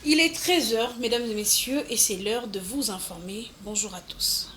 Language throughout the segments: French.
Il est 13 heures, mesdames et messieurs, et c'est l'heure de vous informer. Bonjour à tous.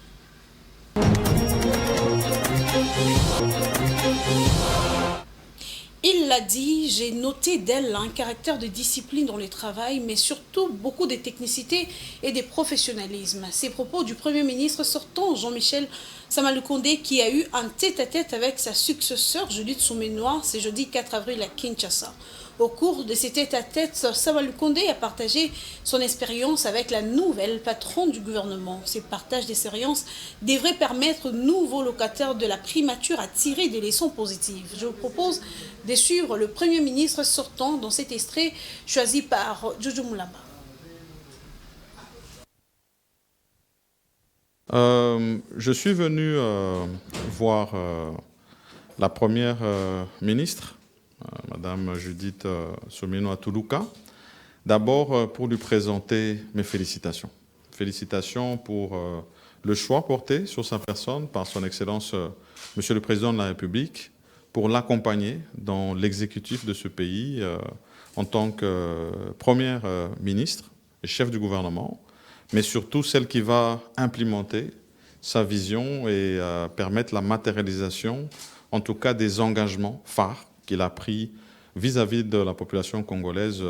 Il l'a dit, j'ai noté d'elle un caractère de discipline dans le travail, mais surtout beaucoup de technicité et de professionnalisme. Ces propos du Premier ministre sortant, Jean-Michel Sama-Lukonde, qui a eu un tête-à-tête avec sa successeur Judith Soumenoir ce jeudi 4 avril à Kinshasa. Au cours de ces tête-à-tête, Sama-Lukonde a partagé son expérience avec la nouvelle patronne du gouvernement. Ces partages d'expérience devraient permettre aux nouveaux locataires de la primature à tirer des leçons positives. Je vous propose de suivre le Premier ministre sortant dans cet extrait choisi par Jojo Moulamba. Je suis venu voir la première ministre, Madame Judith Suminwa-Tuluka, d'abord pour lui présenter mes félicitations. Félicitations pour le choix porté sur sa personne par son Excellence Monsieur le Président de la République pour l'accompagner dans l'exécutif de ce pays en tant que première ministre et chef du gouvernement, mais surtout celle qui va implémenter sa vision et permettre la matérialisation, en tout cas des engagements phares qu'il a pris vis-à-vis de la population congolaise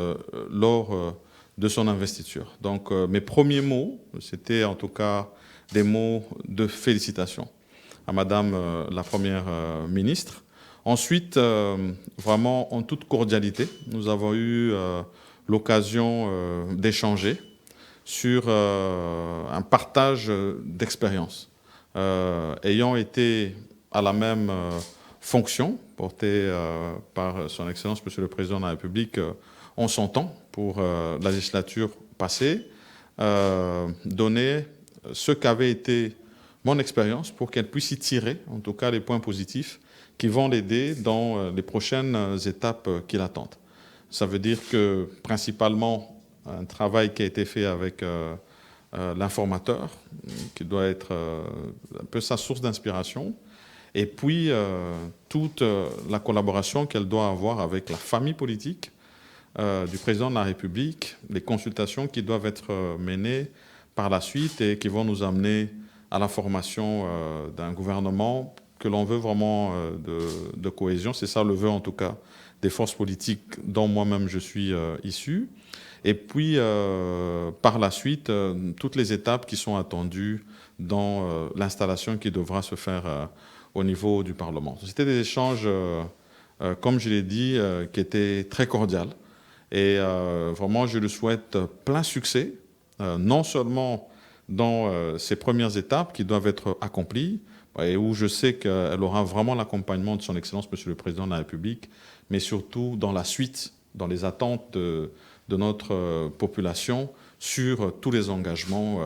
lors de son investiture. Donc mes premiers mots, c'était en tout cas des mots de félicitations à Madame la Première ministre. Ensuite, vraiment en toute cordialité, nous avons eu l'occasion d'échanger sur un partage d'expérience. Ayant été à la même fonction portée par son Excellence Monsieur le Président de la République, on s'entend pour la législature passée, donner ce qu'avait été mon expérience pour qu'elle puisse y tirer, en tout cas, les points positifs qui vont l'aider dans les prochaines étapes qui l'attendent. Ça veut dire que, principalement, un travail qui a été fait avec l'informateur, qui doit être un peu sa source d'inspiration, et puis toute la collaboration qu'elle doit avoir avec la famille politique du Président de la République, les consultations qui doivent être menées par la suite et qui vont nous amener à la formation d'un gouvernement que l'on veut vraiment de cohésion. C'est ça le vœu, en tout cas, des forces politiques dont moi-même je suis issu. Et puis, par la suite, toutes les étapes qui sont attendues dans l'installation qui devra se faire au niveau du Parlement. C'était des échanges, comme je l'ai dit, qui étaient très cordiaux. Et vraiment, je lui souhaite plein succès, non seulement dans ces premières étapes qui doivent être accomplies, et où je sais qu'elle aura vraiment l'accompagnement de son Excellence, Monsieur le Président de la République, mais surtout dans la suite, dans les attentes de notre population sur tous les engagements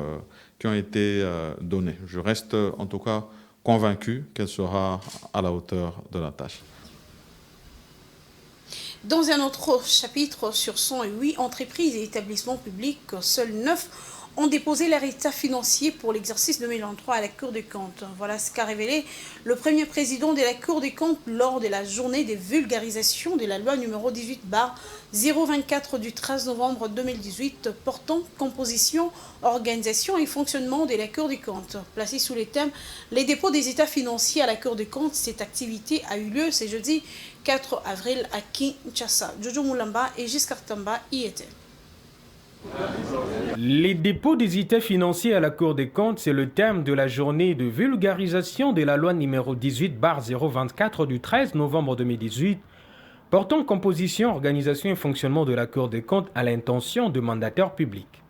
qui ont été donnés. Je reste en tout cas convaincu qu'elle sera à la hauteur de la tâche. Dans un autre chapitre sur 108 entreprises et établissements publics, seuls 9 ont déposé leur état financier pour l'exercice 2023 à la Cour des comptes. Voilà ce qu'a révélé le premier président de la Cour des comptes lors de la journée de vulgarisation de la loi numéro 18/024 du 13 novembre 2018 portant composition, organisation et fonctionnement de la Cour des comptes. Placé sous les thèmes « Les dépôts des états financiers à la Cour des comptes », cette activité a eu lieu ce jeudi 4 avril à Kinshasa. Jojo Moulamba et Giscard Tamba y étaient. Les dépôts des états financiers à la Cour des comptes, c'est le thème de la journée de vulgarisation de la loi numéro 18/024 du 13 novembre 2018 portant composition, organisation et fonctionnement de la Cour des comptes à l'intention de mandataires publics.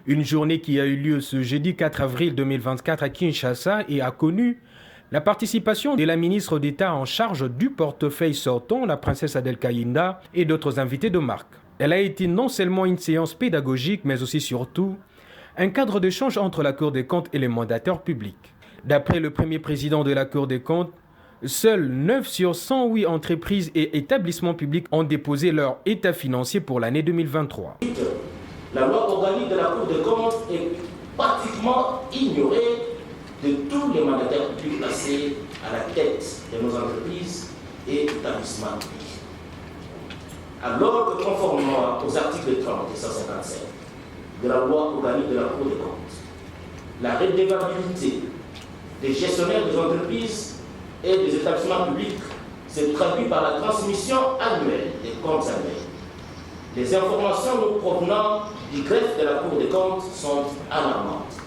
Une journée qui a eu lieu ce jeudi 4 avril 2024 à Kinshasa et a connu la participation de la ministre d'État en charge du portefeuille sortant, la princesse Adel Kayinda, et d'autres invités de marque. Elle a été non seulement une séance pédagogique, mais aussi surtout un cadre d'échange entre la Cour des comptes et les mandataires publics. D'après le premier président de la Cour des comptes, seuls 9 sur 108 entreprises et établissements publics ont déposé leur état financier pour l'année 2023. La loi organique de la Cour des comptes est pratiquement ignorée de tous les mandataires publics placés à la tête de nos entreprises et établissements publics. Alors que conformément aux articles 30 et 157 de la loi organique de la Cour des comptes. La redevabilité des gestionnaires des entreprises et des établissements publics se traduit par la transmission annuelle des comptes annuels. Les informations nous provenant du greffe de la Cour des comptes sont alarmantes.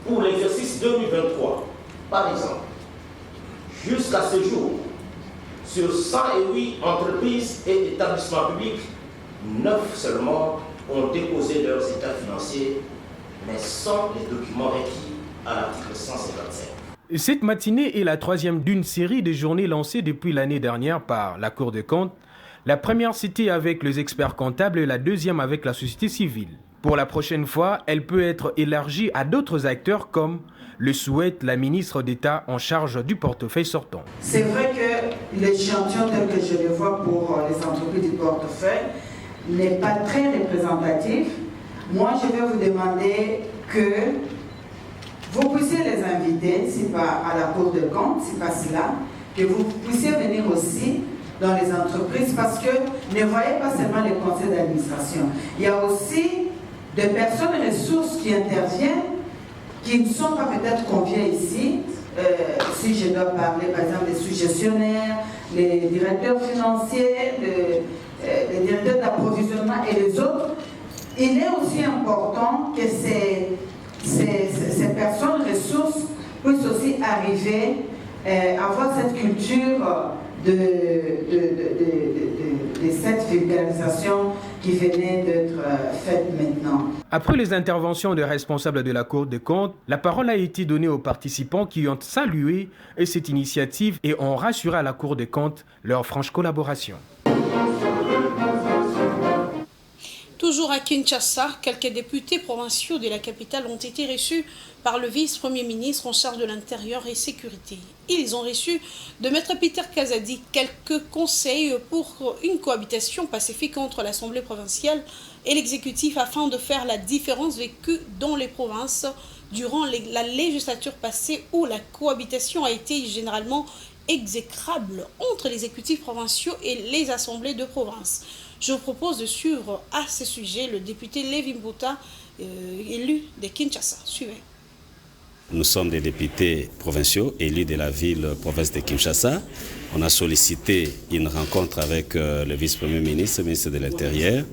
Pour l'exercice 2023, par exemple, jusqu'à ce jour, sur 108 entreprises et établissements publics, 9 seulement ont déposé leurs états financiers, mais sans les documents requis à l'article 157. Cette matinée est la troisième d'une série de journées lancées depuis l'année dernière par la Cour des comptes. La première c'était avec les experts comptables et la deuxième avec la société civile. Pour la prochaine fois, elle peut être élargie à d'autres acteurs comme le souhaite la ministre d'État en charge du portefeuille sortant. C'est vrai que l'échantillon tel que je le vois pour les entreprises du portefeuille n'est pas très représentatif. Moi, je vais vous demander que vous puissiez les inviter, si pas à la Cour des comptes, si pas cela, que vous puissiez venir aussi dans les entreprises parce que ne voyez pas seulement les conseils d'administration. Il y a aussi des personnes ressources qui interviennent qui ne sont pas peut-être conviés ici. Si je dois parler par exemple des sous-gestionnaires, les directeurs financiers, les directeurs d'approvisionnement et les autres, il est aussi important que ces personnes ressources puissent aussi arriver à avoir cette culture de cette vulgarisation qui venait d'être faite maintenant. Après les interventions des responsables de la Cour des comptes, la parole a été donnée aux participants qui ont salué cette initiative et ont rassuré à la Cour des comptes leur franche collaboration. Toujours à Kinshasa, quelques députés provinciaux de la capitale ont été reçus par le vice-premier ministre en charge de l'intérieur et sécurité. Ils ont reçu de Maître Peter Kazadi quelques conseils pour une cohabitation pacifique entre l'Assemblée provinciale et l'exécutif afin de faire la différence vécue dans les provinces durant la législature passée où la cohabitation a été généralement exécrable entre les exécutifs provinciaux et les assemblées de province. Je vous propose de suivre à ce sujet le député Lévi Mbouta, élu de Kinshasa. Suivez. Nous sommes des députés provinciaux élus de la province de Kinshasa. On a sollicité une rencontre avec le vice-premier ministre, le ministre de l'Intérieur.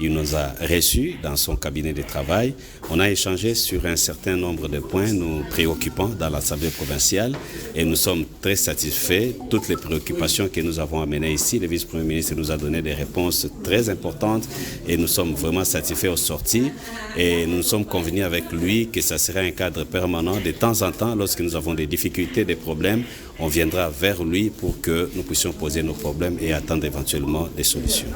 Il nous a reçus dans son cabinet de travail. On a échangé sur un certain nombre de points nous préoccupants dans l'Assemblée provinciale et nous sommes très satisfaits. Toutes les préoccupations que nous avons amenées ici, le vice-premier ministre nous a donné des réponses très importantes et nous sommes vraiment satisfaits aux sorties. Et nous sommes convenus avec lui que ça serait un cadre permanent. De temps en temps, lorsque nous avons des difficultés, des problèmes, on viendra vers lui pour que nous puissions poser nos problèmes et attendre éventuellement des solutions.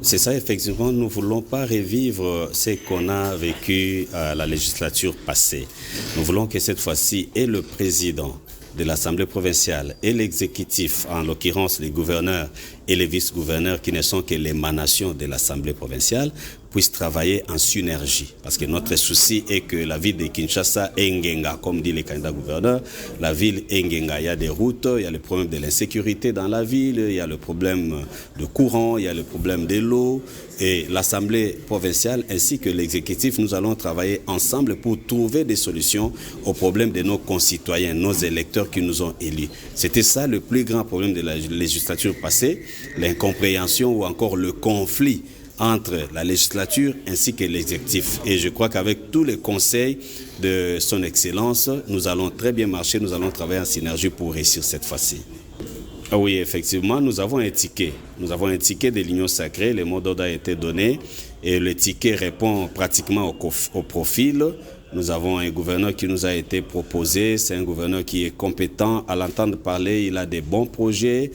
C'est ça, effectivement, nous ne voulons pas revivre ce qu'on a vécu à la législature passée. Nous voulons que cette fois-ci, et le président de l'Assemblée provinciale et l'exécutif, en l'occurrence les gouverneurs et les vice-gouverneurs qui ne sont que l'émanation de l'Assemblée provinciale, puissent travailler en synergie. Parce que notre souci est que la ville de Kinshasa est Ngenga, comme dit les candidats gouverneurs. La ville est Ngenga, il y a des routes, il y a le problème de l'insécurité dans la ville, il y a le problème de courant, il y a le problème de l'eau. Et l'Assemblée provinciale ainsi que l'exécutif, nous allons travailler ensemble pour trouver des solutions aux problèmes de nos concitoyens, nos électeurs qui nous ont élus. C'était ça le plus grand problème de la législature passée, l'incompréhension ou encore le conflit entre la législature ainsi que l'exécutif. Et je crois qu'avec tous les conseils de son Excellence, nous allons très bien marcher, nous allons travailler en synergie pour réussir cette fois-ci. Oui, effectivement, nous avons un ticket. Nous avons un ticket de l'Union sacrée, le mot d'ordre a été donné et le ticket répond pratiquement au profil. Nous avons un gouverneur qui nous a été proposé, c'est un gouverneur qui est compétent, à l'entendre parler, il a des bons projets.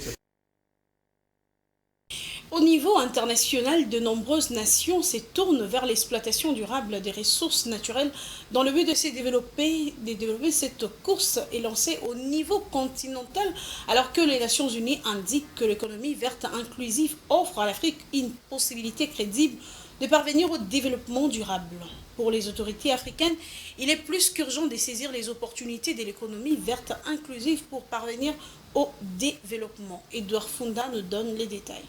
Au niveau international, de nombreuses nations se tournent vers l'exploitation durable des ressources naturelles dans le but de se développer. Cette course est lancée au niveau continental alors que les Nations Unies indiquent que l'économie verte inclusive offre à l'Afrique une possibilité crédible de parvenir au développement durable. Pour les autorités africaines, il est plus qu'urgent de saisir les opportunités de l'économie verte inclusive pour parvenir au développement. Edouard Funda nous donne les détails.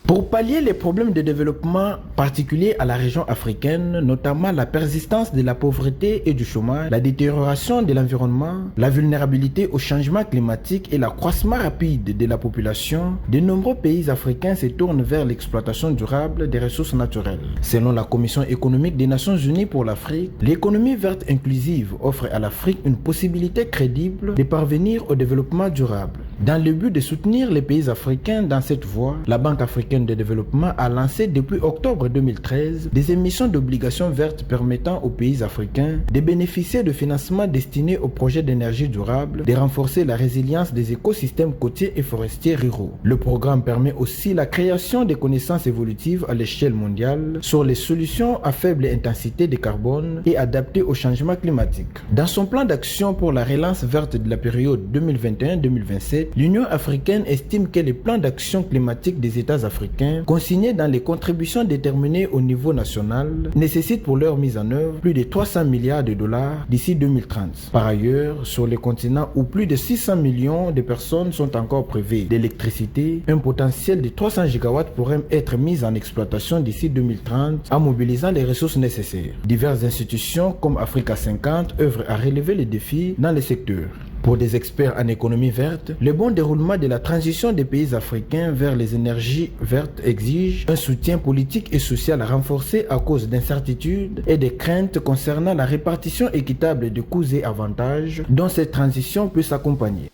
Pour Pour pallier les problèmes de développement particuliers à la région africaine, notamment la persistance de la pauvreté et du chômage, la détérioration de l'environnement, la vulnérabilité au changement climatique et l'accroissement rapide de la population, de nombreux pays africains se tournent vers l'exploitation durable des ressources naturelles. Selon la Commission économique des Nations Unies pour l'Afrique, l'économie verte inclusive offre à l'Afrique une possibilité crédible de parvenir au développement durable. Dans le but de soutenir les pays africains dans cette voie, la Banque africaine de développement a lancé depuis octobre 2013 des émissions d'obligations vertes permettant aux pays africains de bénéficier de financements destinés aux projets d'énergie durable, de renforcer la résilience des écosystèmes côtiers et forestiers ruraux. Le programme permet aussi la création de connaissances évolutives à l'échelle mondiale sur les solutions à faible intensité de carbone et adaptées au changement climatique. Dans son plan d'action pour la relance verte de la période 2021-2027, l'Union africaine estime que les plans d'action climatique des États africains, consignés dans les contributions déterminées au niveau national, nécessitent pour leur mise en œuvre plus de 300 milliards de dollars d'ici 2030. Par ailleurs, sur les continents où plus de 600 millions de personnes sont encore privées d'électricité, un potentiel de 300 gigawatts pourrait être mis en exploitation d'ici 2030 en mobilisant les ressources nécessaires. Diverses institutions comme Africa 50 œuvrent à relever les défis dans les secteurs. Pour des experts en économie verte, le bon déroulement de la transition des pays africains vers les énergies vertes exige un soutien politique et social renforcé à cause d'incertitudes et de craintes concernant la répartition équitable de coûts et avantages dont cette transition peut s'accompagner.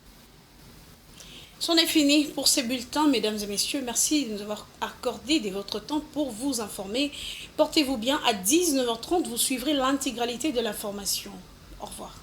C'en est fini pour ces bulletins, mesdames et messieurs. Merci de nous avoir accordé de votre temps pour vous informer. Portez-vous bien. À 19h30, vous suivrez l'intégralité de l'information. Au revoir.